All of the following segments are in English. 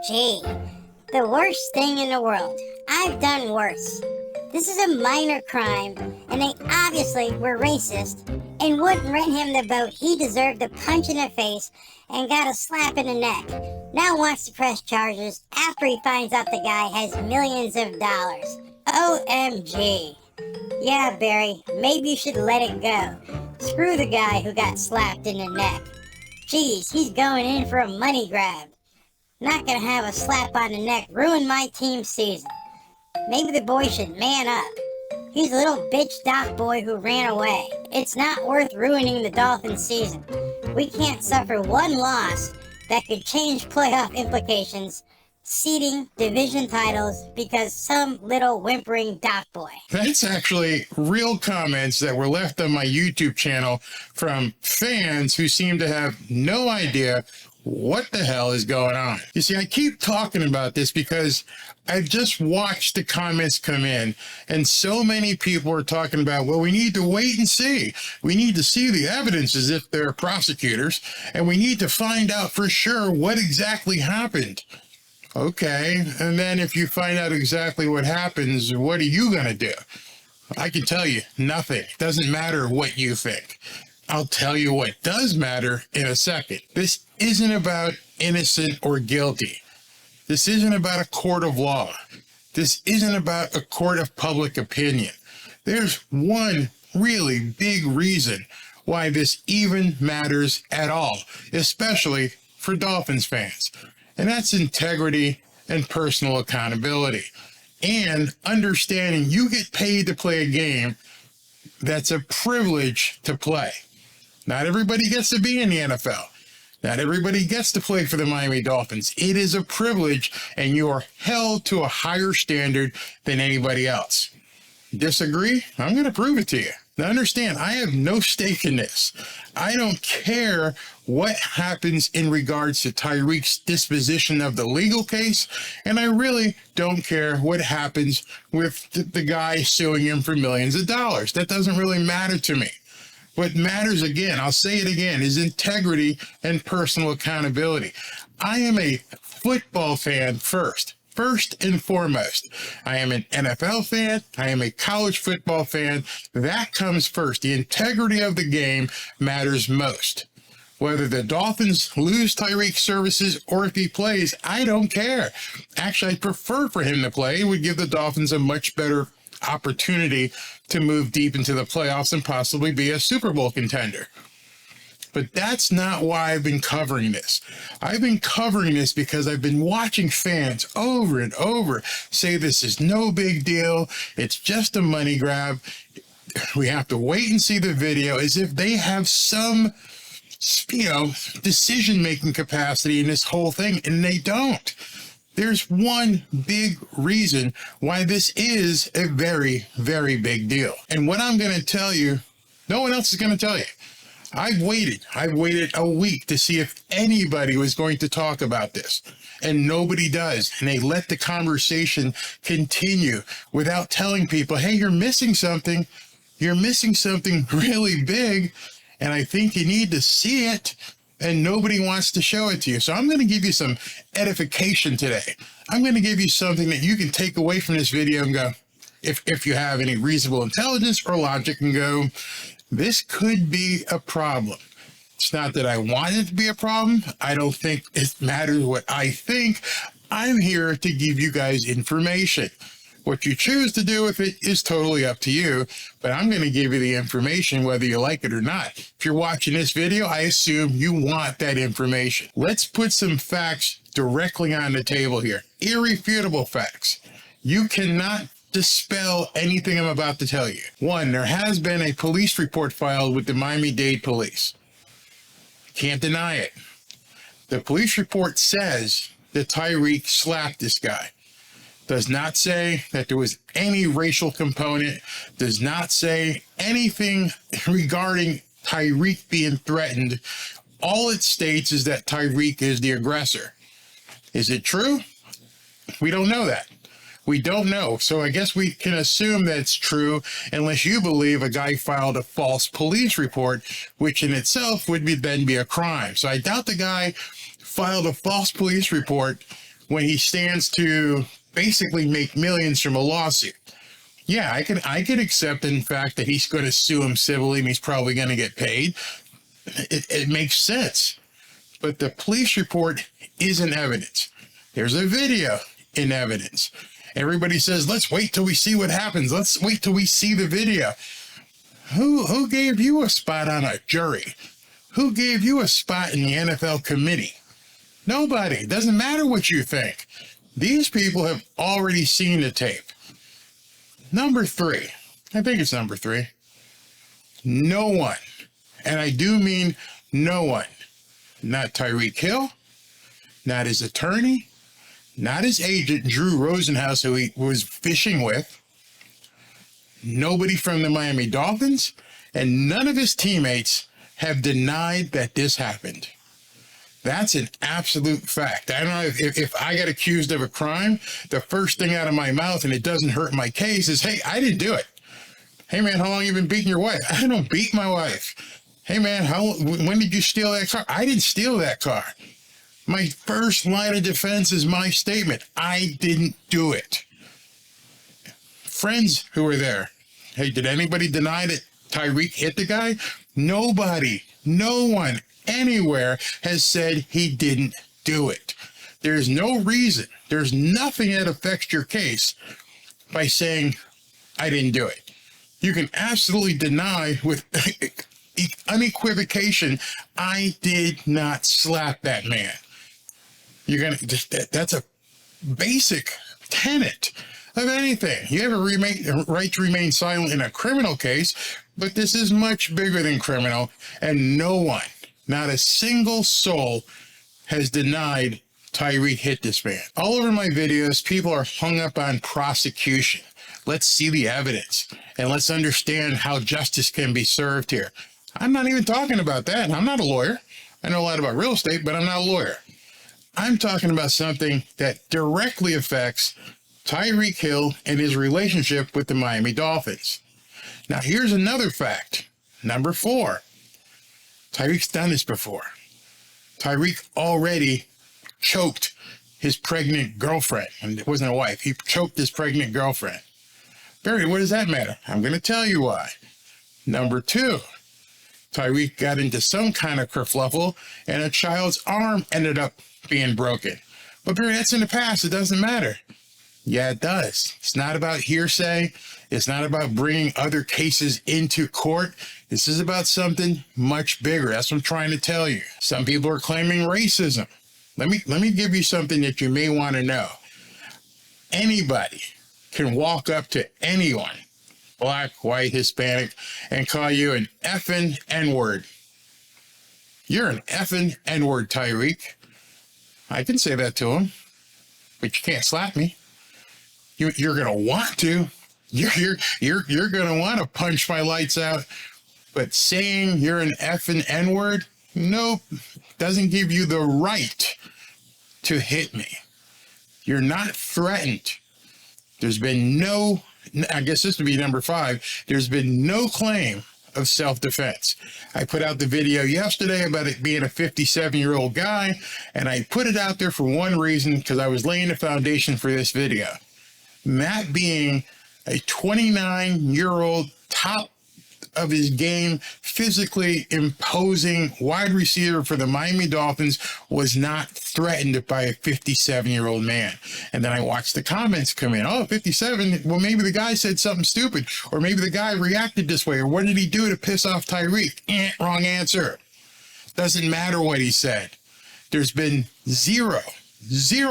OMG. The worst thing in the world. I've done worse. This is a minor crime, and they obviously were racist and wouldn't rent him the boat he deserved a punch in the face and got a slap in the neck. Now wants to press charges after he finds out the guy has millions of dollars. OMG. Yeah, Barry, maybe you should let it go. Screw the guy who got slapped in the neck. Jeez, he's going in for a money grab. Not gonna have a slap on the neck ruin my team's season. Maybe the boy should man up. He's a little bitch doc boy who ran away. It's not worth ruining the Dolphins' season. We can't suffer one loss that could change playoff implications, seeding, division titles, because some little whimpering doc boy. That's actually real comments that were left on my YouTube channel from fans who seem to have no idea what the hell is going on. You see, I keep talking about this because I've just watched the comments come in, and so many people are talking about, well, we need to wait and see. We need to see the evidence as if they're prosecutors, and we need to find out for sure what exactly happened. Okay, and then if you find out exactly what happens, what are you going to do? I can tell you, nothing. It doesn't matter what you think. I'll tell you what does matter in a second. This isn't about innocent or guilty. This isn't about a court of law. This isn't about a court of public opinion. There's one really big reason why this even matters at all, especially for Dolphins fans. And that's integrity and personal accountability. And understanding you get paid to play a game that's a privilege to play. Not everybody gets to be in the NFL. Not everybody gets to play for the Miami Dolphins. It is a privilege, and you are held to a higher standard than anybody else. Disagree? I'm going to prove it to you. Now understand, I have no stake in this. I don't care what happens in regards to Tyreek's disposition of the legal case, and I really don't care what happens with the guy suing him for millions of dollars. That doesn't really matter to me. What matters, again, I'll say it again, is integrity and personal accountability. I am a football fan first and foremost. I am an NFL fan. I am a college football fan. That comes first. The integrity of the game matters most. Whether the Dolphins lose Tyreek services or if he plays, I don't care. Actually, I prefer for him to play. It would give the Dolphins a much better opportunity to move deep into the playoffs and possibly be a Super Bowl contender. But that's not why I've been covering this. I've been covering this because I've been watching fans over and over say this is no big deal. It's just a money grab. We have to wait and see the video, as if they have some, decision-making capacity in this whole thing, and they don't. There's one big reason why this is a very, very big deal. And what I'm going to tell you, no one else is going to tell you. I've waited a week to see if anybody was going to talk about this, and nobody does. And they let the conversation continue without telling people, hey, you're missing something. You're missing something really big, and I think you need to see it. And nobody wants to show it to you. So I'm going to give you some edification today. I'm going to give you something that you can take away from this video and go, if you have any reasonable intelligence or logic, and go, this could be a problem. It's not that I want it to be a problem. I don't think it matters what I think. I'm here to give you guys information. What you choose to do with it is totally up to you, but I'm going to give you the information whether you like it or not. If you're watching this video, I assume you want that information. Let's put some facts directly on the table here. Irrefutable facts. You cannot dispel anything I'm about to tell you. One, there has been a police report filed with the Miami-Dade police. Can't deny it. The police report says that Tyreek slapped this guy. Does not say that there was any racial component, does not say anything regarding Tyreek being threatened. All it states is that Tyreek is the aggressor. Is it true? We don't know that. We don't know. So I guess we can assume that it's true unless you believe a guy filed a false police report, which in itself would then be a crime. So I doubt the guy filed a false police report when he stands to basically make millions from a lawsuit. Yeah, I could accept in fact that he's going to sue him civilly and he's probably going to get paid. It makes sense. But the police report isn't evidence. There's a video in evidence. Everybody says, let's wait till we see what happens. Let's wait till we see the video. Who gave you a spot on a jury? Who gave you a spot in the NFL committee? Nobody. It doesn't matter what you think. These people have already seen the tape. Number 3. I think it's number 3. No one, and I do mean no one, not Tyreek Hill, not his attorney, not his agent, Drew Rosenhaus, who he was fishing with, nobody from the Miami Dolphins, and none of his teammates have denied that this happened. That's an absolute fact. I don't know if I get accused of a crime, the first thing out of my mouth, and it doesn't hurt my case, is, hey, I didn't do it. Hey, man, how long you been beating your wife? I don't beat my wife. Hey, man, when did you steal that car? I didn't steal that car. My first line of defense is my statement. I didn't do it. Friends who were there, hey, did anybody deny that Tyreek hit the guy? Nobody, no one anywhere has said he didn't do it. There's no reason, there's nothing that affects your case by saying, I didn't do it. You can absolutely deny with unequivocation, I did not slap that man. That's a basic tenet of anything. You have a right to remain silent in a criminal case, but this is much bigger than criminal, and no one, not a single soul, has denied Tyreek hit this man. All over my videos, people are hung up on prosecution. Let's see the evidence, and let's understand how justice can be served here. I'm not even talking about that. I'm not a lawyer. I know a lot about real estate, but I'm not a lawyer. I'm talking about something that directly affects Tyreek Hill and his relationship with the Miami Dolphins. Now, here's another fact. Number 4. Tyreek's done this before. Tyreek already choked his pregnant girlfriend, and it wasn't a wife. He choked his pregnant girlfriend. Barry, what does that matter? I'm going to tell you why. Number 2, Tyreek got into some kind of kerfluffle, and a child's arm ended up being broken. But Barry, that's in the past. It doesn't matter. Yeah, it does. It's not about hearsay. It's not about bringing other cases into court. This is about something much bigger. That's what I'm trying to tell you. Some people are claiming racism. Let me give you something that you may want to know. Anybody can walk up to anyone, black, white, Hispanic, and call you an effing N-word. You're an effing N-word, Tyreek. I can say that to him, but you can't slap me. You're gonna want to. You're gonna want to punch my lights out. But saying you're an effing N-word, nope, doesn't give you the right to hit me. You're not threatened. There's been no, I guess this would be number 5, there's been no claim of self-defense. I put out the video yesterday about it being a 57-year-old guy, and I put it out there for one reason, because I was laying the foundation for this video. That being a 29-year-old top of his game, physically imposing wide receiver for the Miami Dolphins was not threatened by a 57-year-old man. And then I watched the comments come in. Oh, 57, well, maybe the guy said something stupid, or maybe the guy reacted this way, or what did he do to piss off Tyreek? Wrong answer. Doesn't matter what he said. There's been zero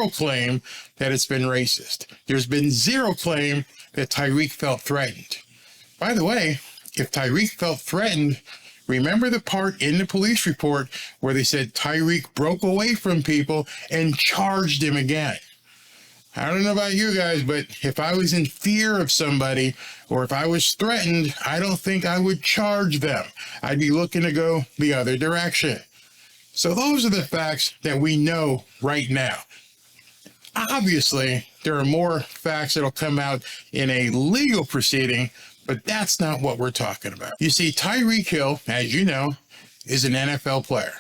claim that it's been racist. There's been zero claim that Tyreek felt threatened. By the way, if Tyreek felt threatened, remember the part in the police report where they said Tyreek broke away from people and charged him again. I don't know about you guys, but if I was in fear of somebody, or if I was threatened, I don't think I would charge them. I'd be looking to go the other direction. So those are the facts that we know right now. Obviously, there are more facts that'll come out in a legal proceeding, but that's not what we're talking about. You see, Tyreek Hill, as you know, is an NFL player.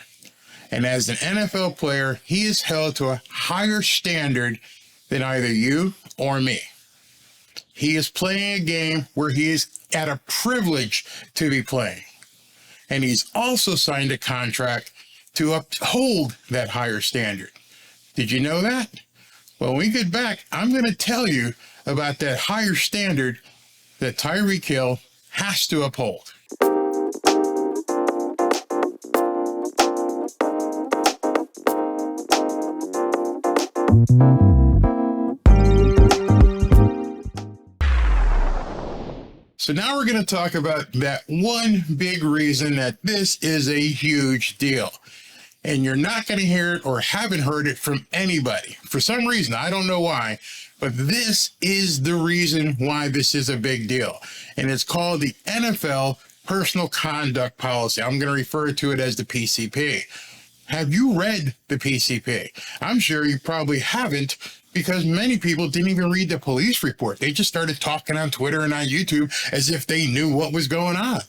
And as an NFL player, he is held to a higher standard than either you or me. He is playing a game where he is at a privilege to be playing. And he's also signed a contract to uphold that higher standard. Did you know that? Well, when we get back, I'm going to tell you about that higher standard that Tyreek Hill has to uphold. So now we're going to talk about that one big reason that this is a huge deal. And you're not going to hear it or haven't heard it from anybody. For some reason, I don't know why, but this is the reason why this is a big deal. And it's called the NFL Personal Conduct Policy. I'm going to refer to it as the PCP. Have you read the PCP? I'm sure you probably haven't, because many people didn't even read the police report. They just started talking on Twitter and on YouTube as if they knew what was going on.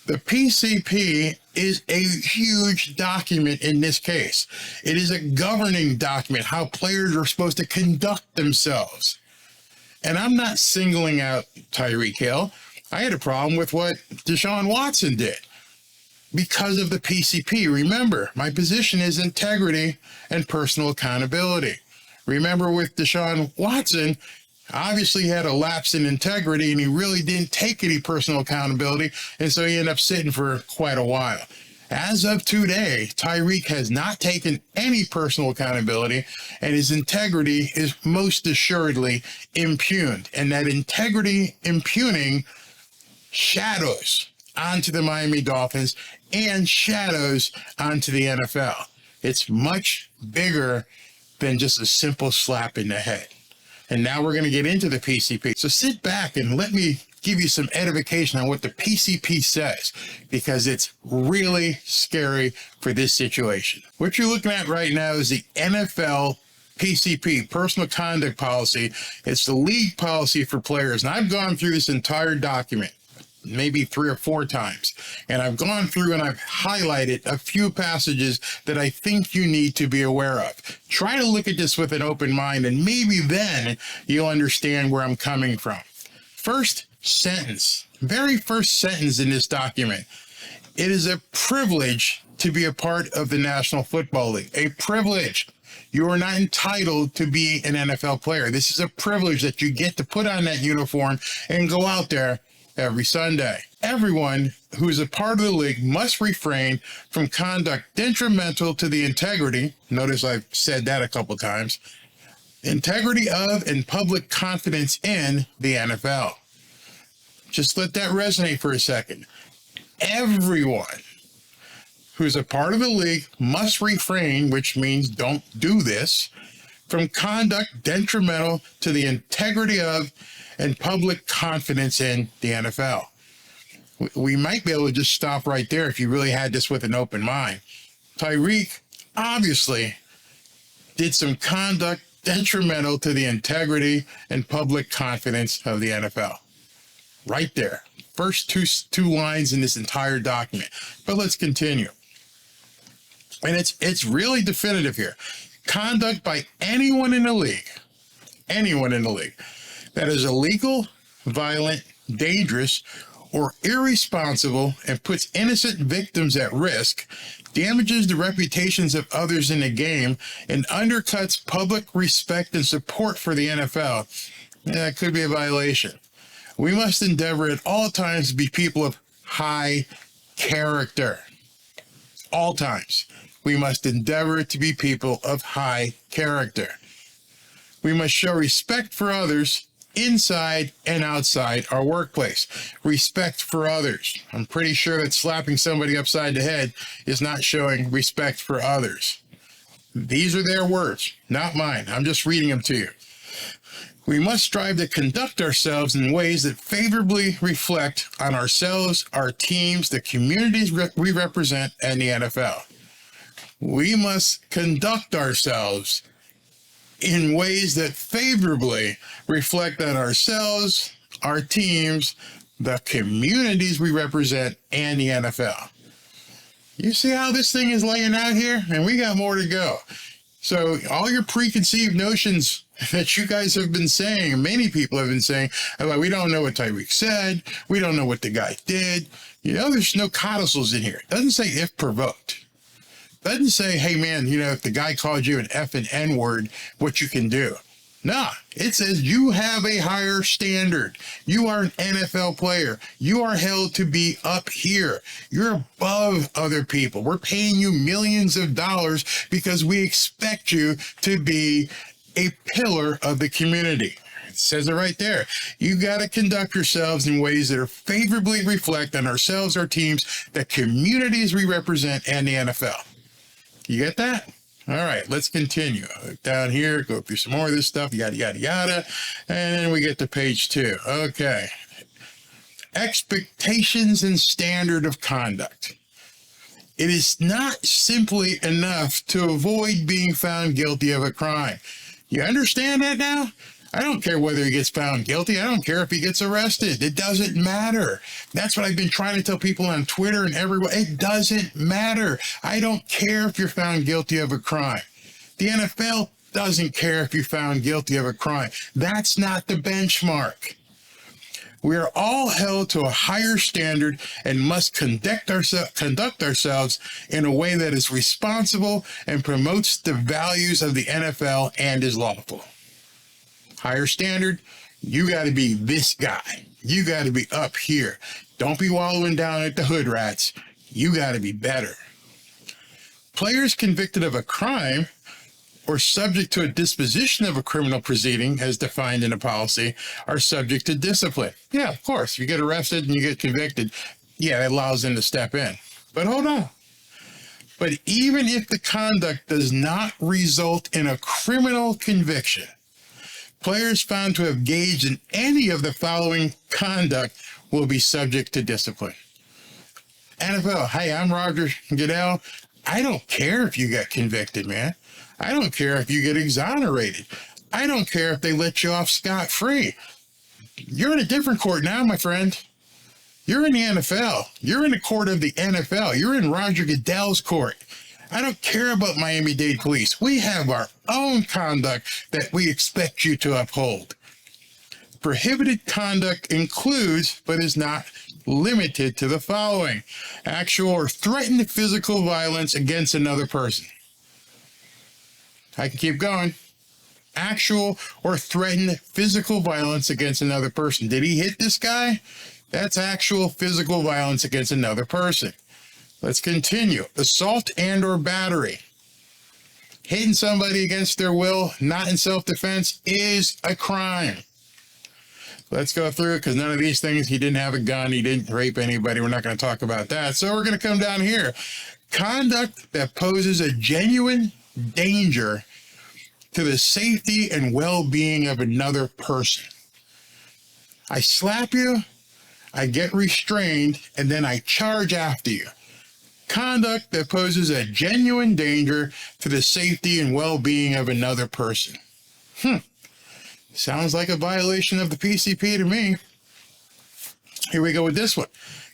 The PCP is a huge document in this case. It is a governing document, how players are supposed to conduct themselves. And I'm not singling out Tyreek Hill. I had a problem with what Deshaun Watson did because of the PCP. Remember, my position is integrity and personal accountability. Remember, with Deshaun Watson, obviously he had a lapse in integrity and he really didn't take any personal accountability, and so he ended up sitting for quite a while. As of today, Tyreek has not taken any personal accountability, and his integrity is most assuredly impugned. And that integrity impugning shadows onto the Miami Dolphins and shadows onto the NFL. It's much bigger than just a simple slap in the head. And now we're going to get into the PCP. So sit back and let me give you some edification on what the PCP says, because it's really scary for this situation. What you're looking at right now is the NFL PCP, Personal Conduct Policy. It's the league policy for players. And I've gone through this entire document maybe 3 or 4 times. And I've gone through and I've highlighted a few passages that I think you need to be aware of. Try to look at this with an open mind, and maybe then you'll understand where I'm coming from. First sentence, very first sentence in this document. It is a privilege to be a part of the National Football League. A privilege. You are not entitled to be an NFL player. This is a privilege that you get to put on that uniform and go out there every Sunday. Everyone who is a part of the league must refrain from conduct detrimental to the integrity, notice I've said that a couple times, integrity of and public confidence in the NFL. Just let that resonate for a second. Everyone who's a part of the league must refrain, which means don't do this, from conduct detrimental to the integrity of and public confidence in the NFL. We might be able to just stop right there if you really had this with an open mind. Tyreek obviously did some conduct detrimental to the integrity and public confidence of the NFL. Right there. First two lines in this entire document. But let's continue. And it's really definitive here. Conduct by anyone in the league that is illegal, violent, dangerous, or irresponsible and puts innocent victims at risk, damages the reputations of others in the game, and undercuts public respect and support for the NFL, that could be a violation. We must endeavor at all times to be people of high character. All times. We must endeavor to be people of high character. We must show respect for others inside and outside our workplace. Respect for others. I'm pretty sure that slapping somebody upside the head is not showing respect for others. These are their words, not mine. I'm just reading them to you. We must strive to conduct ourselves in ways that favorably reflect on ourselves, our teams, the communities we represent, and the NFL. We must conduct ourselves in ways that favorably reflect on ourselves, our teams, the communities we represent, and the NFL. You see how this thing is laying out here? And we got more to go. So all your preconceived notions that you guys have been saying, many people have been saying, about we don't know what Tyreek said, we don't know what the guy did. You know, there's no codicils in here. It doesn't say if provoked. It doesn't say, hey man, you know, if the guy called you an F and N word, what you can do. Nah, it says you have a higher standard. You are an NFL player. You are held to be up here. You're above other people. We're paying you millions of dollars because we expect you to be a pillar of the community. It says it right there. You got to conduct yourselves in ways that are favorably reflect on ourselves, our teams, the communities we represent, and the NFL. You get that? All right, let's continue. Down here, go through some more of this stuff, yada, yada, yada. And then we get to page 2. Okay. Expectations and standard of conduct. It is not simply enough to avoid being found guilty of a crime. You understand that now? I don't care whether he gets found guilty. I don't care if he gets arrested. It doesn't matter. That's what I've been trying to tell people on Twitter and everywhere. It doesn't matter. I don't care if you're found guilty of a crime. The NFL doesn't care if you're found guilty of a crime. That's not the benchmark. We are all held to a higher standard and must conduct ourselves in a way that is responsible and promotes the values of the NFL and is lawful. Higher standard, you got to be this guy. You got to be up here. Don't be wallowing down at the hood rats. You got to be better. Players convicted of a crime or subject to a disposition of a criminal proceeding as defined in a policy are subject to discipline. Yeah, of course. If you get arrested and you get convicted, yeah, that allows them to step in. But hold on. But even if the conduct does not result in a criminal conviction, players found to have engaged in any of the following conduct will be subject to discipline. NFL, hey, I'm Roger Goodell. I don't care if you get convicted, man. I don't care if you get exonerated. I don't care if they let you off scot-free. You're in a different court now, my friend. You're in the NFL. You're in the court of the NFL. You're in Roger Goodell's court. I don't care about Miami-Dade police. We have our own conduct that we expect you to uphold. Prohibited conduct includes, but is not limited to the following: actual or threatened physical violence against another person. I can keep going. Actual or threatened physical violence against another person. Did he hit this guy? That's actual physical violence against another person. Let's continue. Assault and or battery. Hitting somebody against their will, not in self-defense, is a crime. Let's go through it because none of these things, he didn't have a gun, he didn't rape anybody. We're not going to talk about that. So we're going to come down here. Conduct that poses a genuine danger to the safety and well-being of another person. I slap you, I get restrained, and then I charge after you. Conduct that poses a genuine danger to the safety and well-being of another person. Sounds like a violation of the PCP to me. Here we go with this one.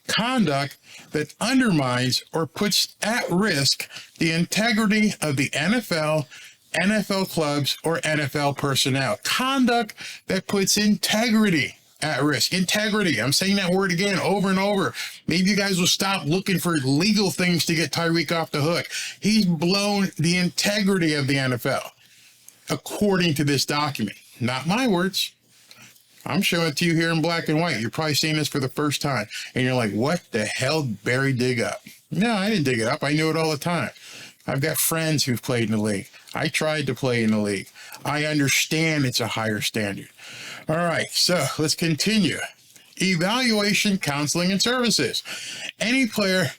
Conduct that undermines or puts at risk the integrity of the NFL, NFL clubs, or NFL personnel. Conduct that puts integrity at risk. Integrity. I'm saying that word again over and over. Maybe you guys will stop looking for legal things to get Tyreek off the hook. He's blown the integrity of the NFL, according to this document. Not my words. I'm showing it to you here in black and white. You're probably seeing this for the first time. And you're like, what the hell did Barry dig up? No, I didn't dig it up. I knew it all the time. I've got friends who've played in the league. I tried to play in the league. I understand it's a higher standard. All right, so let's continue. Evaluation, counseling, and services. Any player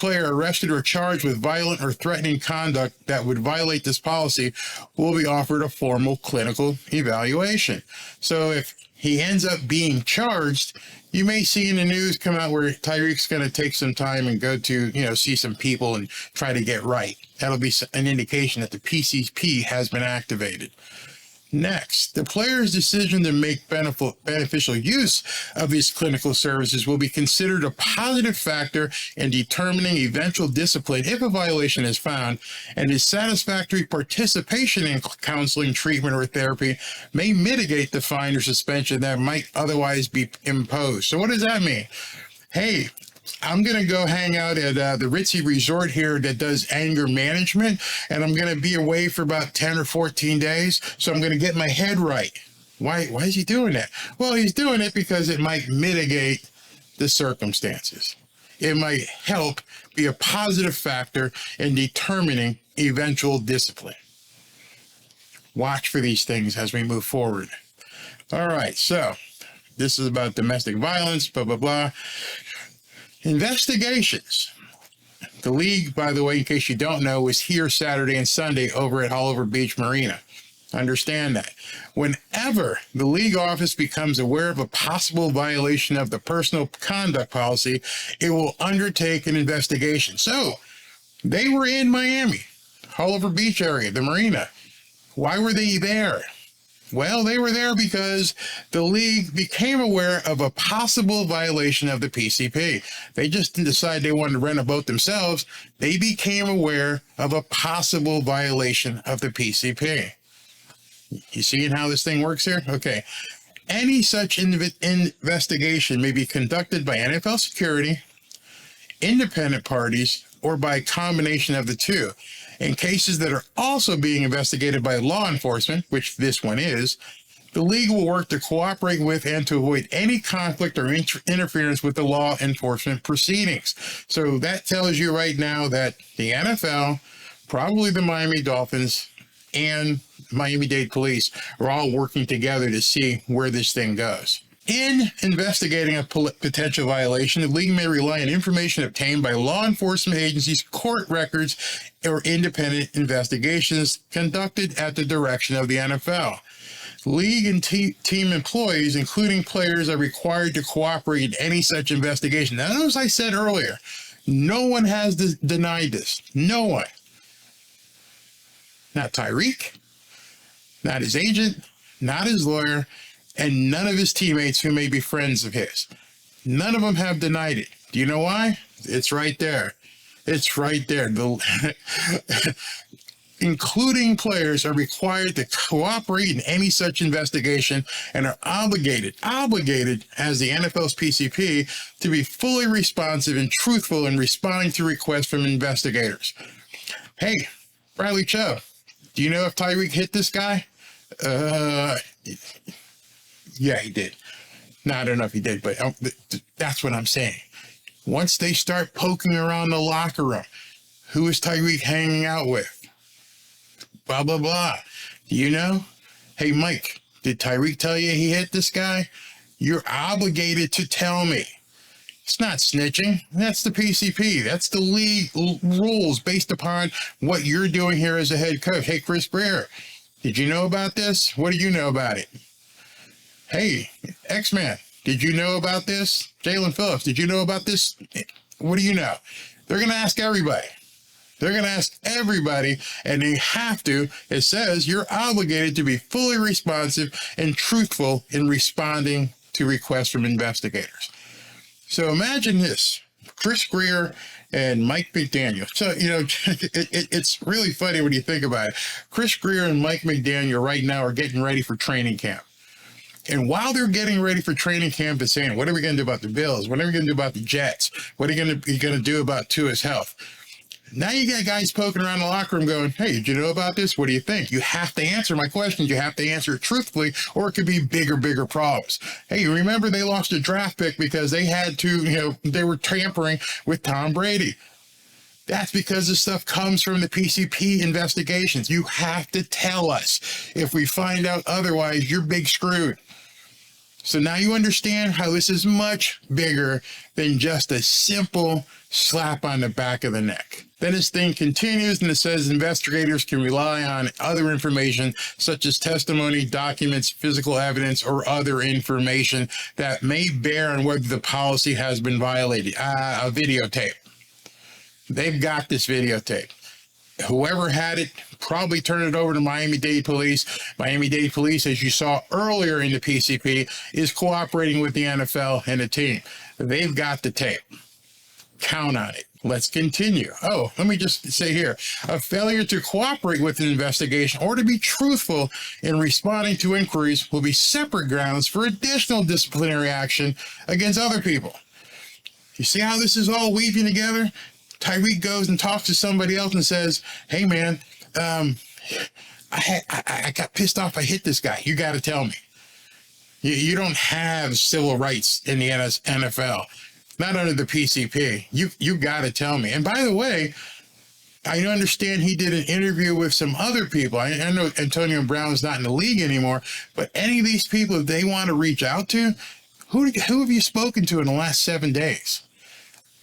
arrested or charged with violent or threatening conduct that would violate this policy will be offered a formal clinical evaluation. So if he ends up being charged, you may see in the news come out where Tyreek's going to take some time and go to, see some people and try to get right. That'll be an indication that the PCP has been activated. Next, the player's decision to make beneficial use of these clinical services will be considered a positive factor in determining eventual discipline if a violation is found, and his satisfactory participation in counseling, treatment, or therapy may mitigate the fine or suspension that might otherwise be imposed. So what does that mean? Hey, I'm going to go hang out at the Ritzy Resort here that does anger management, and I'm going to be away for about 10 or 14 days, so I'm going to get my head right. Why is he doing that? Well, he's doing it because it might mitigate the circumstances. It might help be a positive factor in determining eventual discipline. Watch for these things as we move forward. All right, so this is about domestic violence, blah, blah, blah. Investigations. The league, by the way, in case you don't know, was here Saturday and Sunday over at Oliver Beach Marina. Understand that. Whenever the league office becomes aware of a possible violation of the personal conduct policy, it will undertake an investigation. So, they were in Miami, Oliver Beach area, the marina. Why were they there? Well, they were there because the league became aware of a possible violation of the PCP. They just didn't decide they wanted to rent a boat themselves. They became aware of a possible violation of the PCP. You seeing how this thing works here? Okay. Any such investigation may be conducted by NFL security, independent parties, or by a combination of the two. In cases that are also being investigated by law enforcement, which this one is, the league will work to cooperate with and to avoid any conflict or interference with the law enforcement proceedings. So that tells you right now that the NFL, probably the Miami Dolphins, and Miami-Dade Police are all working together to see where this thing goes. In investigating a potential violation, the league may rely on information obtained by law enforcement agencies, court records, or independent investigations conducted at the direction of the NFL. League and team employees, including players, are required to cooperate in any such investigation. Now, as I said earlier, no one has denied this. No one. Not Tyreek, not his agent, not his lawyer, and none of his teammates who may be friends of his. None of them have denied it. Do you know why? It's right there. It's right there. Including players are required to cooperate in any such investigation and are obligated as the NFL's PCP to be fully responsive and truthful in responding to requests from investigators. Hey, Bradley Chubb, do you know if Tyreek hit this guy? Yeah, he did. No, I don't know if he did, but that's what I'm saying. Once they start poking around the locker room, who is Tyreek hanging out with? Blah, blah, blah. Do you know? Hey, Mike, did Tyreek tell you he hit this guy? You're obligated to tell me. It's not snitching. That's the PCP. That's the league rules based upon what you're doing here as a head coach. Hey, Chris Breer, did you know about this? What do you know about it? Hey, X-Man, did you know about this? Jalen Phillips, did you know about this? What do you know? They're going to ask everybody. They're going to ask everybody, and they have to. It says you're obligated to be fully responsive and truthful in responding to requests from investigators. So imagine this, Chris Greer and Mike McDaniel. So, you know, it's really funny when you think about it. Chris Greer and Mike McDaniel right now are getting ready for training camp. And while they're getting ready for training camp, they're saying, what are we going to do about the Bills? What are we going to do about the Jets? What are you going to do about Tua's health? Now you got guys poking around the locker room going, hey, did you know about this? What do you think? You have to answer my questions. You have to answer it truthfully, or it could be bigger problems. Hey, you remember they lost a draft pick because they had to, they were tampering with Tom Brady. That's because this stuff comes from the PCP investigations. You have to tell us. If we find out otherwise, you're big screwed. So now you understand how this is much bigger than just a simple slap on the back of the neck. Then this thing continues and it says investigators can rely on other information such as testimony, documents, physical evidence, or other information that may bear on whether the policy has been violated. A videotape. They've got this videotape. Whoever had it probably turned it over to Miami-Dade Police. Miami-Dade Police, as you saw earlier in the PCP, is cooperating with the NFL and the team. They've got the tape. Count on it. Let's continue. Oh, let me just say here, a failure to cooperate with an investigation or to be truthful in responding to inquiries will be separate grounds for additional disciplinary action against other people. You see how this is all weaving together? Tyreek goes and talks to somebody else and says, hey man, I got pissed off. I hit this guy. You got to tell me. You don't have civil rights in the NFL. Not under the PCP. You got to tell me. And by the way, I understand he did an interview with some other people. I know Antonio Brown's not in the league anymore, but any of these people, if they want to reach out to, who have you spoken to in the last 7 days?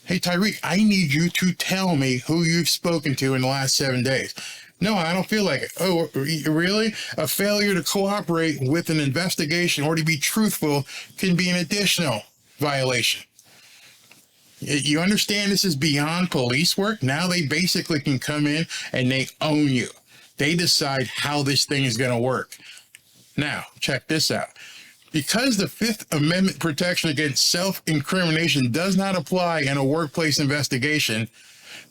Hey, Tyreek, I need you to tell me who you've spoken to in the last 7 days. No, I don't feel like it. Oh, really? A failure to cooperate with an investigation or to be truthful can be an additional violation. You understand this is beyond police work? Now they basically can come in and they own you. They decide how this thing is going to work. Now, check this out. Because the Fifth Amendment protection against self-incrimination does not apply in a workplace investigation,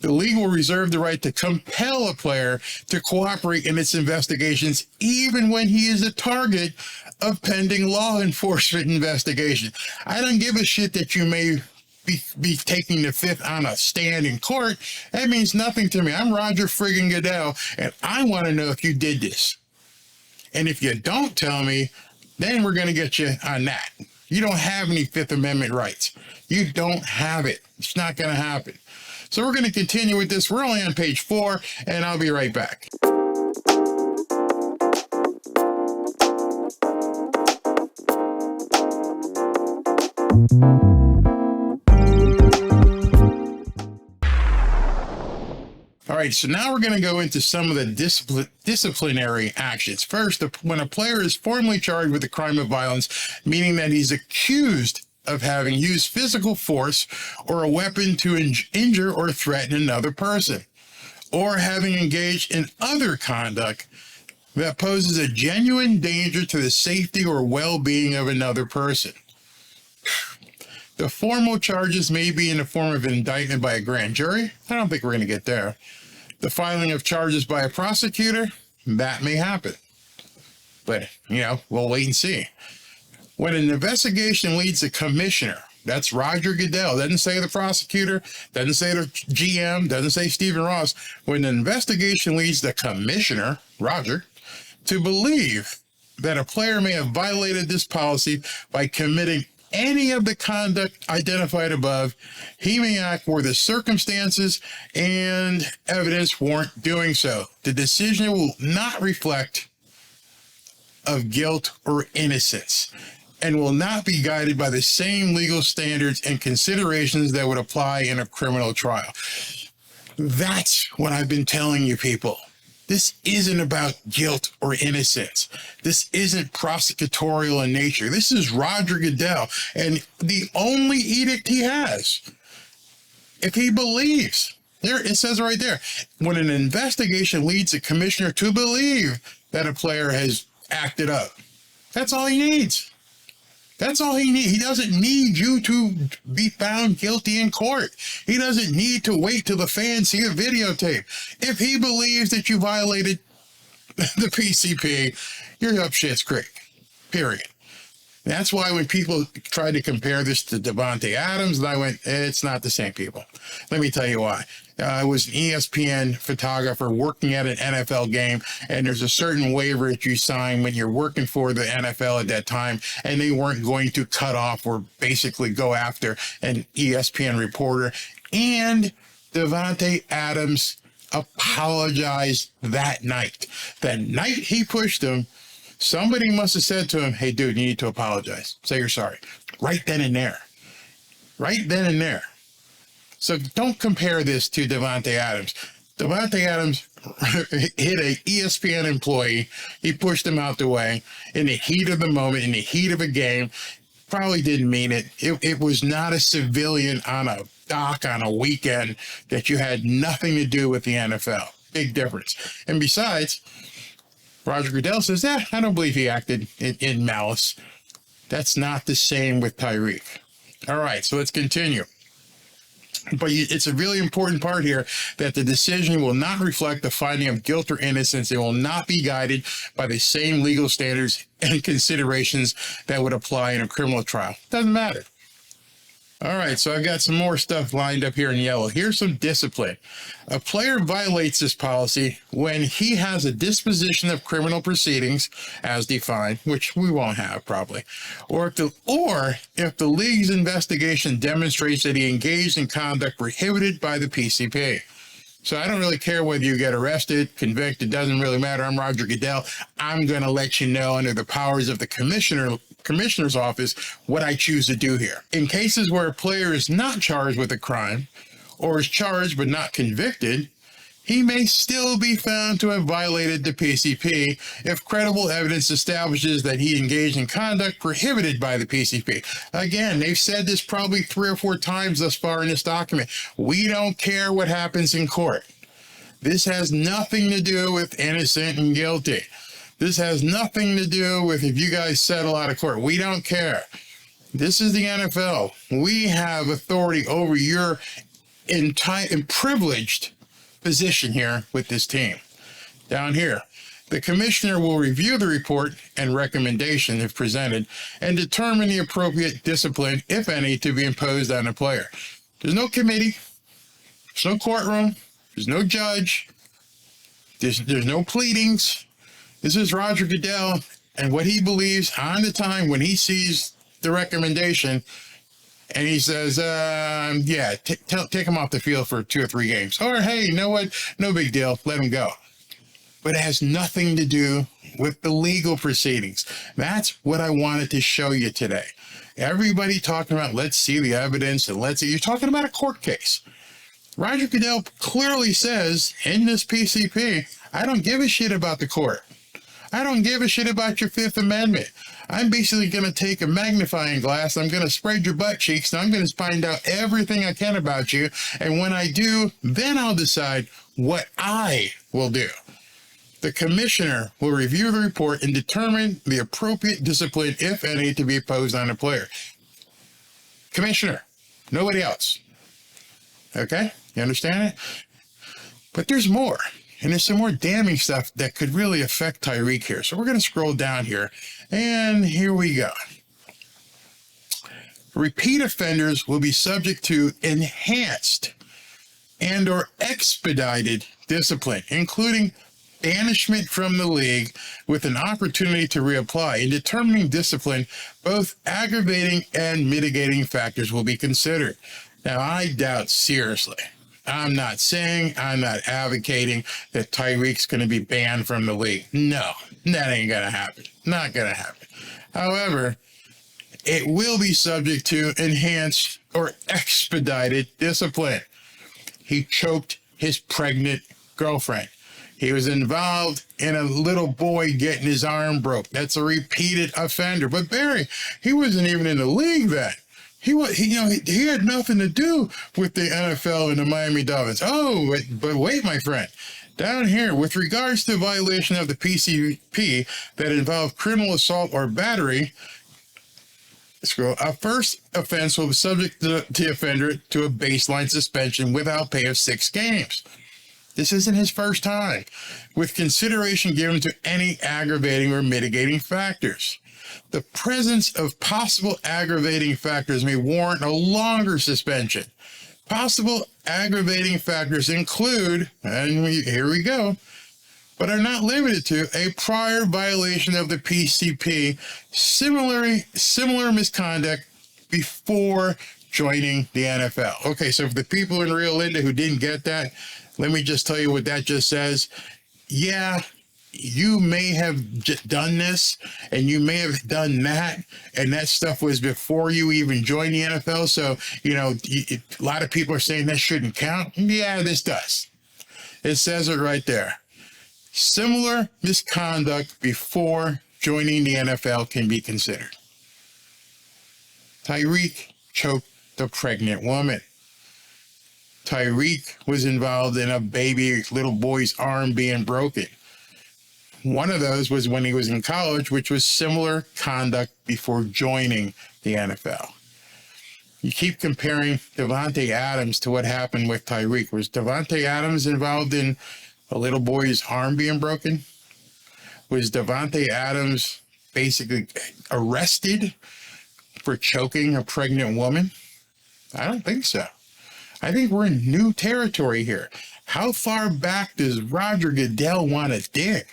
the league will reserve the right to compel a player to cooperate in its investigations, even when he is the target of pending law enforcement investigation. I don't give a shit that you may be taking the Fifth on a stand in court. That means nothing to me. I'm Roger friggin' Goodell, and I want to know if you did this. And if you don't tell me, then we're going to get you on that. You don't have any Fifth Amendment rights. You don't have it. It's not going to happen. So we're going to continue with this. We're only on page 4, and I'll be right back. All right, so now we're going to go into some of the disciplinary actions. First, when a player is formally charged with a crime of violence, meaning that he's accused of having used physical force or a weapon to injure or threaten another person, or having engaged in other conduct that poses a genuine danger to the safety or well-being of another person. The formal charges may be in the form of an indictment by a grand jury. I don't think we're going to get there. The filing of charges by a prosecutor, that may happen. But, we'll wait and see. When an investigation leads the commissioner, that's Roger Goodell, doesn't say the prosecutor, doesn't say the GM, doesn't say Stephen Ross. When an investigation leads the commissioner, Roger, to believe that a player may have violated this policy by committing any of the conduct identified above, he may act where the circumstances and evidence warrant doing so. The decision will not reflect of guilt or innocence and will not be guided by the same legal standards and considerations that would apply in a criminal trial. That's what I've been telling you people. This isn't about guilt or innocence. This isn't prosecutorial in nature. This is Roger Goodell, and the only edict he has, if he believes, there it says right there, when an investigation leads a commissioner to believe that a player has acted up, that's all he needs. That's all he needs. He doesn't need you to be found guilty in court. He doesn't need to wait till the fans see a videotape. If he believes that you violated the PCP, you're up shit's creek, period. That's why when people try to compare this to Davante Adams, and I went, it's not the same people. Let me tell you why. I was an ESPN photographer working at an NFL game, and there's a certain waiver that you sign when you're working for the NFL at that time, and they weren't going to cut off or basically go after an ESPN reporter. And Davante Adams apologized that night. The night he pushed him, somebody must have said to him, hey, dude, you need to apologize. Say you're sorry. Right then and there. Right then and there. So don't compare this to Davante Adams. Davante Adams hit a ESPN employee. He pushed him out the way in the heat of the moment, in the heat of a game. Probably didn't mean it. It was not a civilian on a dock on a weekend that you had nothing to do with the NFL. Big difference. And besides, Roger Goodell says, I don't believe he acted in malice. That's not the same with Tyreek. All right, so let's continue. But it's a really important part here that the decision will not reflect the finding of guilt or innocence. It will not be guided by the same legal standards and considerations that would apply in a criminal trial. Doesn't matter. All right, so I've got some more stuff lined up here in yellow. Here's some discipline. A player violates this policy when he has a disposition of criminal proceedings as defined, which we won't have probably, or if the league's investigation demonstrates that he engaged in conduct prohibited by the PCP. So I don't really care whether you get arrested, convicted, doesn't really matter. I'm Roger Goodell. I'm going to let you know under the powers of the commissioner's office what I choose to do here. In cases where a player is not charged with a crime or is charged but not convicted, he may still be found to have violated the PCP if credible evidence establishes that he engaged in conduct prohibited by the PCP. Again, they've said this probably 3 or 4 times thus far in this document. We don't care what happens in court. This has nothing to do with innocent and guilty. This has nothing to do with if you guys settle out of court. We don't care. This is the NFL. We have authority over your entire privileged position here with this team. Down here, the commissioner will review the report and recommendation if presented and determine the appropriate discipline, if any, to be imposed on a player. There's no committee, there's no courtroom, there's no judge, there's no pleadings. This is Roger Goodell and what he believes on the time when he sees the recommendation. And he says, take him off the field for 2 or 3 games. Or, hey, you know what? No big deal. Let him go. But it has nothing to do with the legal proceedings. That's what I wanted to show you today. Everybody talking about, let's see the evidence, and you're talking about a court case. Roger Goodell clearly says in this PCP, I don't give a shit about the court. I don't give a shit about your Fifth Amendment. I'm basically going to take a magnifying glass. I'm going to spread your butt cheeks. And I'm going to find out everything I can about you. And when I do, then I'll decide what I will do. The commissioner will review the report and determine the appropriate discipline, if any, to be imposed on a player. Commissioner, nobody else. Okay? You understand it? But there's more. And there's some more damning stuff that could really affect Tyreek here. So we're going to scroll down here. And here we go. Repeat offenders will be subject to enhanced and or expedited discipline, including banishment from the league with an opportunity to reapply. In determining discipline, both aggravating and mitigating factors will be considered. Now, I doubt seriously. I'm not advocating that Tyreek's going to be banned from the league. No, that ain't going to happen. Not going to happen. However, it will be subject to enhanced or expedited discipline. He choked his pregnant girlfriend. He was involved in a little boy getting his arm broke. That's a repeated offender. But Barry, he wasn't even in the league then. He had nothing to do with the NFL and the Miami Dolphins. Oh, but wait, my friend. Down here, with regards to violation of the PCP that involved criminal assault or battery, a first offense will be subject the offender to a baseline suspension without pay of 6 games. This isn't his first time, with consideration given to any aggravating or mitigating factors. The presence of possible aggravating factors may warrant a longer suspension. Possible aggravating factors include, and here we go, but are not limited to, a prior violation of the PCP, similar misconduct before joining the NFL. Okay, so for the people in Rio Linda who didn't get that, let me just tell you what that just says. Yeah, you may have done this and you may have done that, and that stuff was before you even joined the NFL. So, a lot of people are saying that shouldn't count. Yeah, this does. It says it right there. Similar misconduct before joining the NFL can be considered. Tyreek choked the pregnant woman. Tyreek was involved in a baby little boy's arm being broken. One of those was when he was in college, which was similar conduct before joining the NFL. You keep comparing Davante Adams to what happened with Tyreek. Was Davante Adams involved in a little boy's arm being broken? Was Davante Adams basically arrested for choking a pregnant woman? I don't think so. I think we're in new territory here. How far back does Roger Goodell want to dig?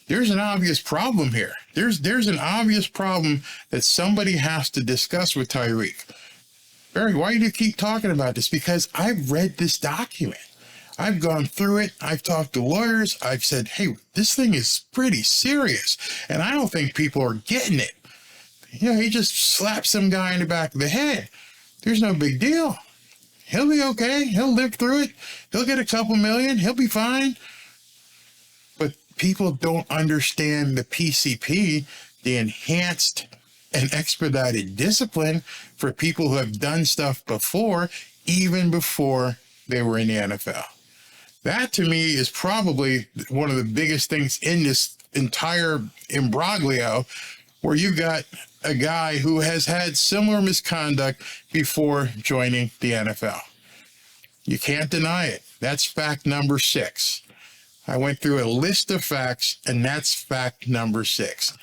There's an obvious problem here. There's an obvious problem that somebody has to discuss with Tyreek. Barry, why do you keep talking about this? Because I've read this document. I've gone through it. I've talked to lawyers. I've said, hey, this thing is pretty serious. And I don't think people are getting it. You know, he just slapped some guy in the back of the head. There's no big deal. He'll be okay. He'll live through it. He'll get a couple million. He'll be fine. But people don't understand the PCP, the enhanced and expedited discipline for people who have done stuff before, even before they were in the NFL. That to me is probably one of the biggest things in this entire imbroglio, where you've got a guy who has had similar misconduct before joining the NFL. You can't deny it. That's fact number 6. I went through a list of facts, and that's fact number 6.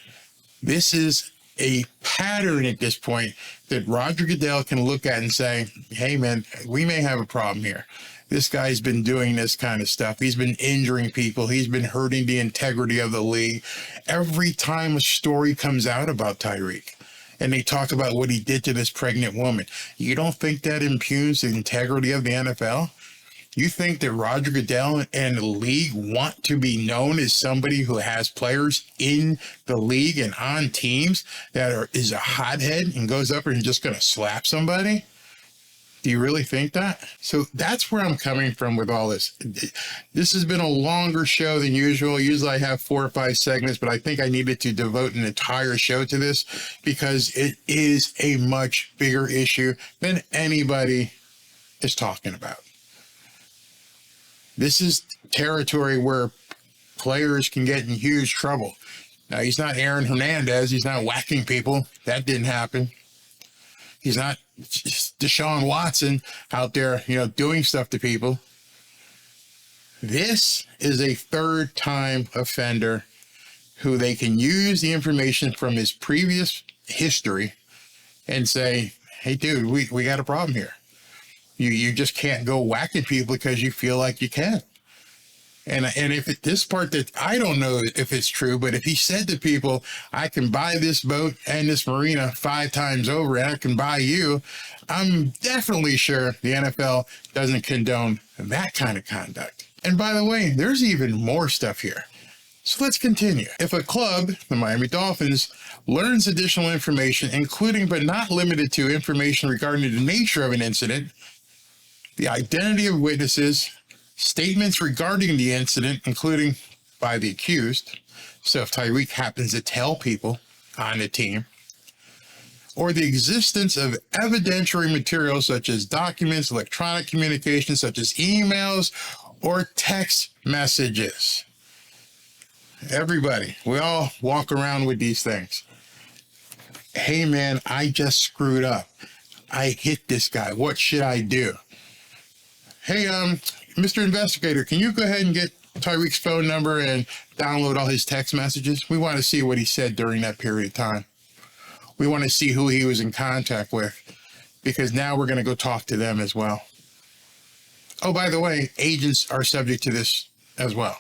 This is a pattern at this point that Roger Goodell can look at and say, hey, man, we may have a problem here. This guy's been doing this kind of stuff. He's been injuring people. He's been hurting the integrity of the league. Every time a story comes out about Tyreek and they talk about what he did to this pregnant woman, you don't think that impugns the integrity of the NFL? You think that Roger Goodell and the league want to be known as somebody who has players in the league and on teams that is a hothead and goes up and just going to slap somebody? Do you really think that? So that's where I'm coming from with all this. This has been a longer show than usual. Usually I have 4 or 5 segments, but I think I needed to devote an entire show to this because it is a much bigger issue than anybody is talking about. This is territory where players can get in huge trouble. Now, he's not Aaron Hernandez. He's not whacking people. That didn't happen. He's not Deshaun Watson out there, doing stuff to people. This is a third-time offender who they can use the information from his previous history and say, hey, dude, we got a problem here. You just can't go whacking people because you feel like you can. And if this part that I don't know if it's true, but if he said to people, I can buy this boat and this marina 5 times over and I can buy you, I'm definitely sure the NFL doesn't condone that kind of conduct. And by the way, there's even more stuff here. So let's continue. If a club, the Miami Dolphins, learns additional information, including but not limited to information regarding the nature of an incident, the identity of witnesses, statements regarding the incident, including by the accused, so if Tyreek happens to tell people on the team, or the existence of evidentiary material such as documents, electronic communications such as emails or text messages. Everybody, we all walk around with these things. Hey man, I just screwed up. I hit this guy. What should I do? Hey, Mr. Investigator, can you go ahead and get Tyreek's phone number and download all his text messages? We want to see what he said during that period of time. We want to see who he was in contact with, because now we're going to go talk to them as well. Oh, by the way, agents are subject to this as well.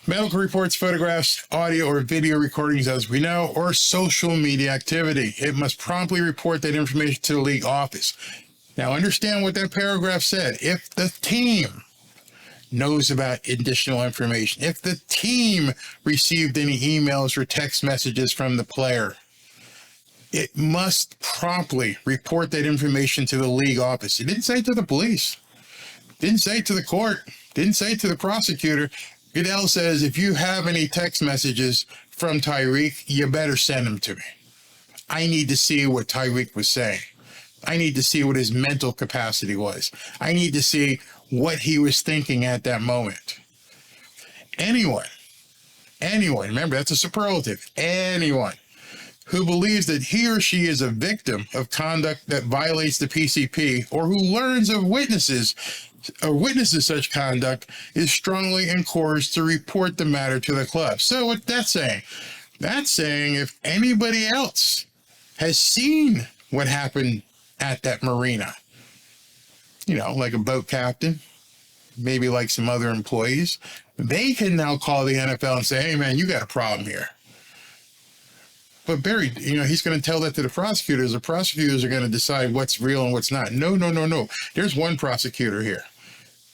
Medical reports, photographs, audio or video recordings, as we know, or social media activity. It must promptly report that information to the league office. Now, understand what that paragraph said. If the team knows about additional information, if the team received any emails or text messages from the player, it must promptly report that information to the league office. It didn't say to the police, didn't say to the court, didn't say to the prosecutor. Goodell says, if you have any text messages from Tyreek, you better send them to me. I need to see what Tyreek was saying. I need to see what his mental capacity was. I need to see what he was thinking at that moment. Anyone, remember that's a superlative, anyone who believes that he or she is a victim of conduct that violates the PCP, or who learns of witnesses such conduct, is strongly encouraged to report the matter to the club. So what that's saying? That's saying if anybody else has seen what happened at that marina, like a boat captain, maybe like some other employees, they can now call the NFL and say, hey man, you got a problem here. But Barry, he's going to tell that to the prosecutors. The prosecutors are going to decide what's real and what's not. No. There's one prosecutor here.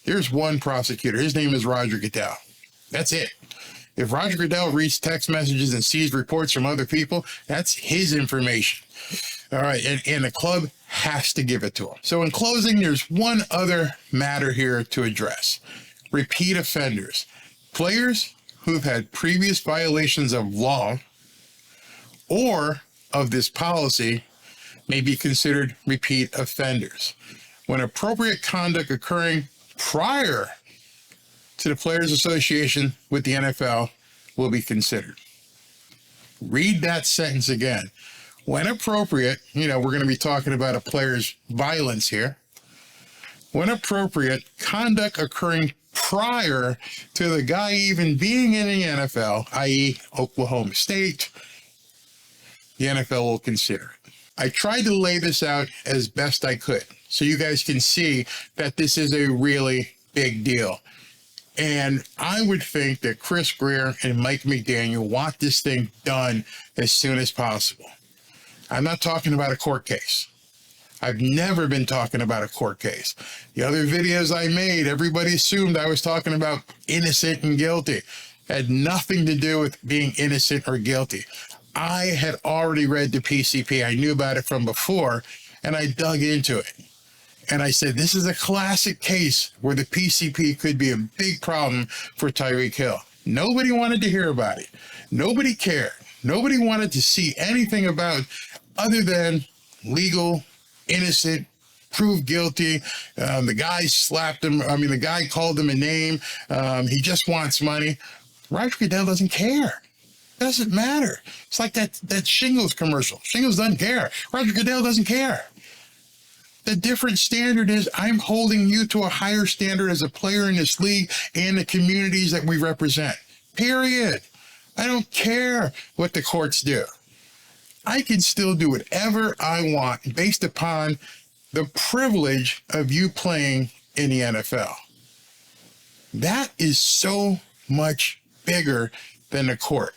There's one prosecutor. His name is Roger Goodell. That's it. If Roger Goodell reads text messages and sees reports from other people, that's his information. All right. And the club has to give it to him. So in closing, there's one other matter here to address. Repeat offenders. Players who've had previous violations of law or of this policy may be considered repeat offenders when appropriate conduct occurring prior to the Players Association with the NFL will be considered. Read that sentence again. When appropriate, we're going to be talking about a player's violence here. When appropriate, conduct occurring prior to the guy even being in the NFL, i.e. Oklahoma State, the NFL will consider it. I tried to lay this out as best I could so you guys can see that this is a really big deal. And I would think that Chris Greer and Mike McDaniel want this thing done as soon as possible. I'm not talking about a court case. I've never been talking about a court case. The other videos I made, everybody assumed I was talking about innocent and guilty. It had nothing to do with being innocent or guilty. I had already read the PCP. I knew about it from before, and I dug into it. And I said, this is a classic case where the PCP could be a big problem for Tyreek Hill. Nobody wanted to hear about it. Nobody cared. Nobody wanted to see anything about other than legal, innocent, proved guilty. The guy slapped him. The guy called him a name. He just wants money. Roger Goodell doesn't care. Doesn't matter. It's like that Shingles commercial. Shingles doesn't care. Roger Goodell doesn't care. The different standard is I'm holding you to a higher standard as a player in this league and the communities that we represent. Period. I don't care what the courts do. I can still do whatever I want based upon the privilege of you playing in the NFL. That is so much bigger than the court.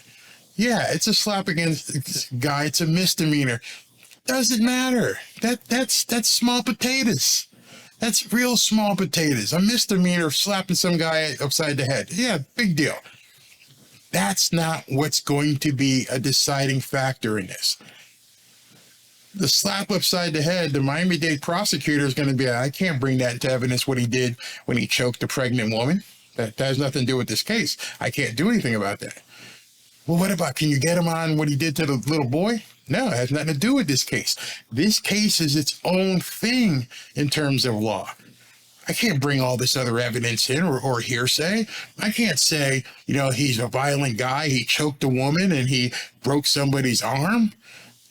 Yeah, it's a slap against the guy. It's a misdemeanor. Doesn't matter. That's small potatoes. That's real small potatoes. A misdemeanor slapping some guy upside the head. Yeah, big deal. That's not what's going to be a deciding factor in this. The slap upside the head, the Miami-Dade prosecutor is going to be, I can't bring that into evidence what he did when he choked a pregnant woman. That has nothing to do with this case. I can't do anything about that. Well, what about, can you get him on what he did to the little boy? No, it has nothing to do with this case. This case is its own thing in terms of law. I can't bring all this other evidence in or hearsay. I can't say, he's a violent guy. He choked a woman and he broke somebody's arm.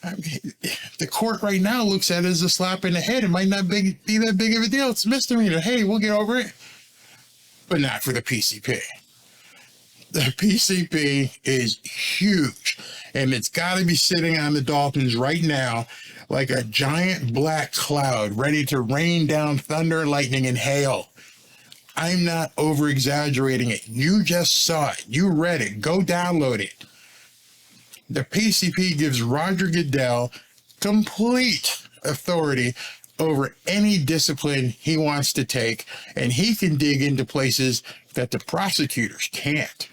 The court right now looks at it as a slap in the head. It might not be that big of a deal. It's a misdemeanor. Hey, we'll get over it. But not for the PCP. The PCP is huge, and it's got to be sitting on the Dolphins right now like a giant black cloud ready to rain down thunder, lightning, and hail. I'm not over-exaggerating it. You just saw it. You read it. Go download it. The PCP gives Roger Goodell complete authority over any discipline he wants to take, and he can dig into places that the prosecutors can't.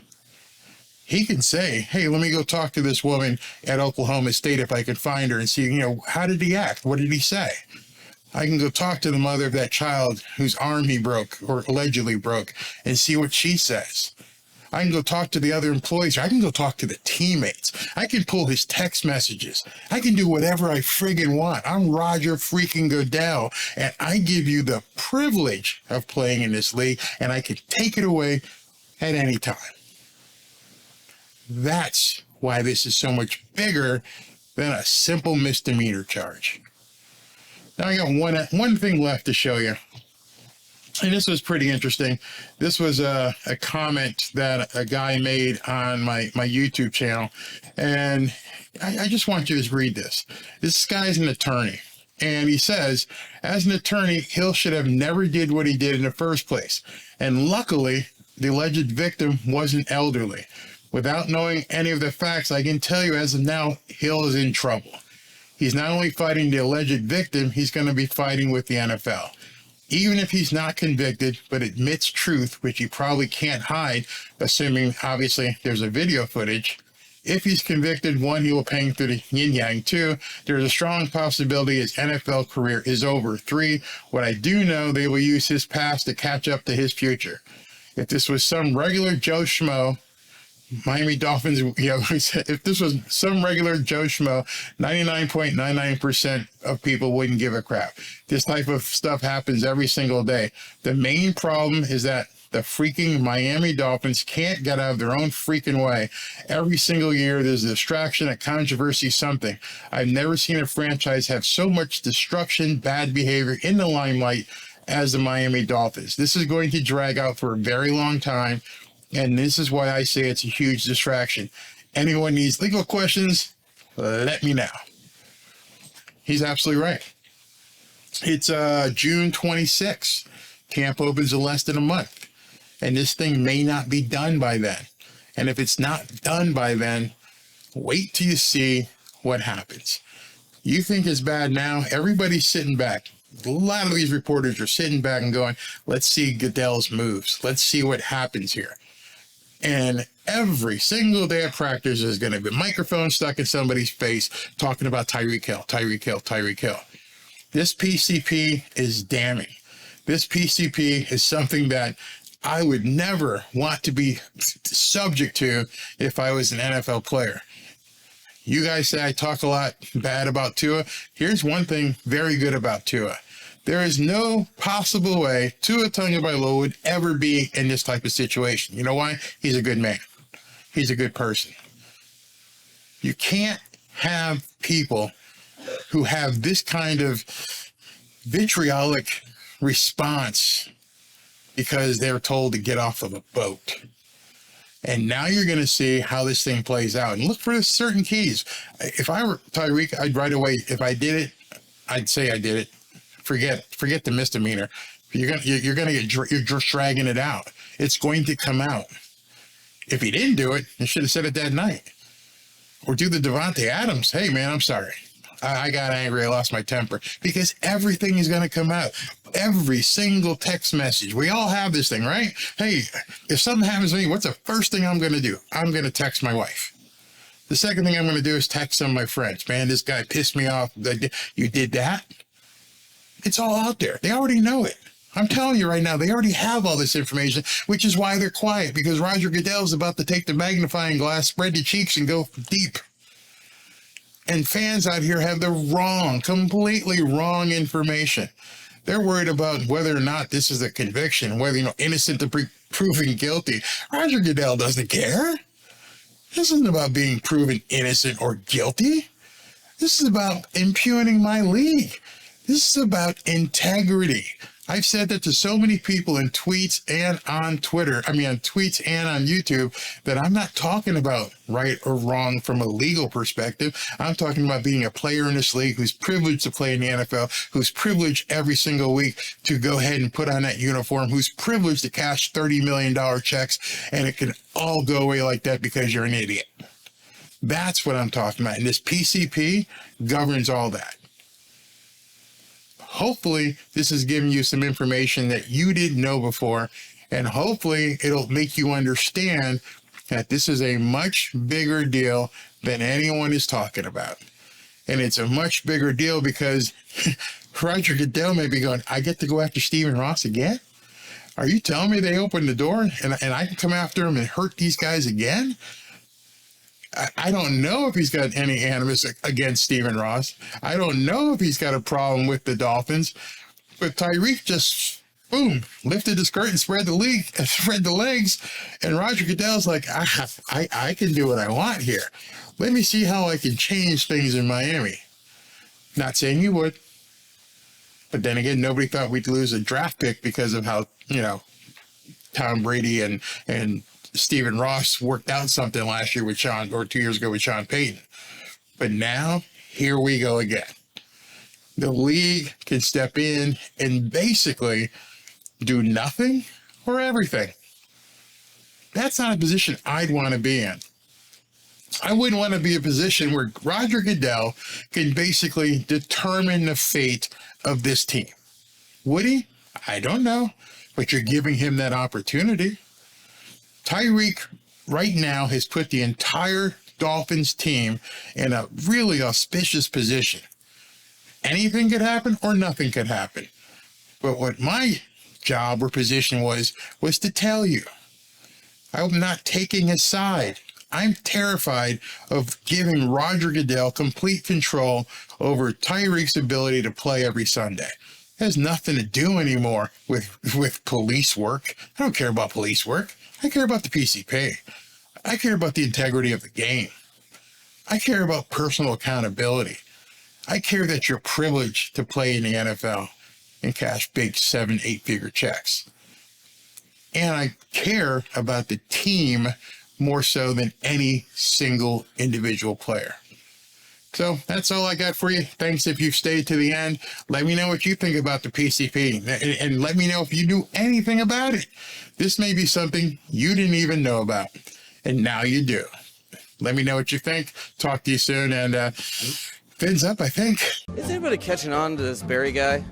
He can say, hey, let me go talk to this woman at Oklahoma State if I can find her and see, how did he act? What did he say? I can go talk to the mother of that child whose arm he broke or allegedly broke and see what she says. I can go talk to the other employees. I can go talk to the teammates. I can pull his text messages. I can do whatever I friggin' want. I'm Roger freaking Goodell, and I give you the privilege of playing in this league, and I can take it away at any time. That's why this is so much bigger than a simple misdemeanor charge. Now I got one thing left to show you. And this was pretty interesting. This was a comment that a guy made on my YouTube channel. And I just want you to read this. This guy's an attorney. And he says, as an attorney, Hill should have never did what he did in the first place. And luckily, the alleged victim wasn't elderly. Without knowing any of the facts, I can tell you as of now, Hill is in trouble. He's not only fighting the alleged victim, he's going to be fighting with the NFL. Even if he's not convicted, but admits truth, which he probably can't hide, assuming, obviously, there's a video footage. If he's convicted, 1, he will pay through the yin-yang. 2, there's a strong possibility his NFL career is over. 3, what I do know, they will use his past to catch up to his future. If this was some regular Joe Schmo, Miami Dolphins, if this was some regular Joe Schmo, 99.99% of people wouldn't give a crap. This type of stuff happens every single day. The main problem is that the freaking Miami Dolphins can't get out of their own freaking way. Every single year, there's a distraction, a controversy, something. I've never seen a franchise have so much destruction, bad behavior in the limelight as the Miami Dolphins. This is going to drag out for a very long time. And this is why I say it's a huge distraction. Anyone needs legal questions, let me know. He's absolutely right. It's June 26th. Camp opens in less than a month. And this thing may not be done by then. And if it's not done by then, wait till you see what happens. You think it's bad now? Everybody's sitting back. A lot of these reporters are sitting back and going, let's see Goodell's moves. Let's see what happens here. And every single day of practice is going to be a microphone stuck in somebody's face talking about Tyreek Hill, Tyreek Hill, Tyreek Hill. This PCP is damning. This PCP is something that I would never want to be subject to if I was an NFL player. You guys say I talk a lot bad about Tua. Here's one thing very good about Tua. There is no possible way Tua Tagovailoa would ever be in this type of situation. You know why? He's a good man. He's a good person. You can't have people who have this kind of vitriolic response because they were told to get off of a boat. And now you're going to see how this thing plays out. And look for certain keys. If I were Tyreek, I'd right away, if I did it, I'd say I did it. Forget the misdemeanor. You're just dragging it out. It's going to come out. If he didn't do it, you should have said it that night. Or do the Devontae Adams. Hey man, I'm sorry. I got angry. I lost my temper, because everything is going to come out. Every single text message. We all have this thing, right? Hey, if something happens to me, what's the first thing I'm going to do? I'm going to text my wife. The second thing I'm going to do is text some of my friends. Man, this guy pissed me off. You did that? It's all out there. They already know it. I'm telling you right now, they already have all this information, which is why they're quiet, because Roger Goodell is about to take the magnifying glass, spread the cheeks, and go deep. And fans out here have the completely wrong information. They're worried about whether or not this is a conviction, whether, innocent to proven guilty. Roger Goodell doesn't care. This isn't about being proven innocent or guilty. This is about impugning my league. This is about integrity. I've said that to so many people in tweets and on Twitter, on tweets and on YouTube, that I'm not talking about right or wrong from a legal perspective. I'm talking about being a player in this league who's privileged to play in the NFL, who's privileged every single week to go ahead and put on that uniform, who's privileged to cash $30 million checks, and it can all go away like that because you're an idiot. That's what I'm talking about. And this PCP governs all that. Hopefully, this is giving you some information that you didn't know before, and hopefully it'll make you understand that this is a much bigger deal than anyone is talking about. And it's a much bigger deal because Roger Goodell may be going, I get to go after Stephen Ross again? Are you telling me they opened the door and I can come after him and hurt these guys again? I don't know if he's got any animus against Stephen Ross. I don't know if he's got a problem with the Dolphins. But Tyreek just, boom, lifted the skirt and spread the legs. And Roger Goodell's like, I can do what I want here. Let me see how I can change things in Miami. Not saying he would. But then again, nobody thought we'd lose a draft pick because of how, Tom Brady and Stephen Ross worked out something last year with Sean, or 2 years ago with Sean Payton. But now, here we go again. The league can step in and basically do nothing or everything. That's not a position I'd want to be in. I wouldn't want to be in a position where Roger Goodell can basically determine the fate of this team. Would he? I don't know, but you're giving him that opportunity. Tyreek right now has put the entire Dolphins team in a really auspicious position. Anything could happen or nothing could happen. But what my job or position was to tell you, I'm not taking a side. I'm terrified of giving Roger Goodell complete control over Tyreek's ability to play every Sunday. It has nothing to do anymore with police work. I don't care about police work. I care about the PCP. I care about the integrity of the game. I care about personal accountability. I care that you're privileged to play in the NFL and cash big 7-8 figure checks. And I care about the team more so than any single individual player. So that's all I got for you. Thanks if you've stayed to the end. Let me know what you think about the PCP, and let me know if you knew anything about it. This may be something you didn't even know about, and now you do. Let me know what you think. Talk to you soon, and fins up, I think. Is anybody catching on to this Barry guy?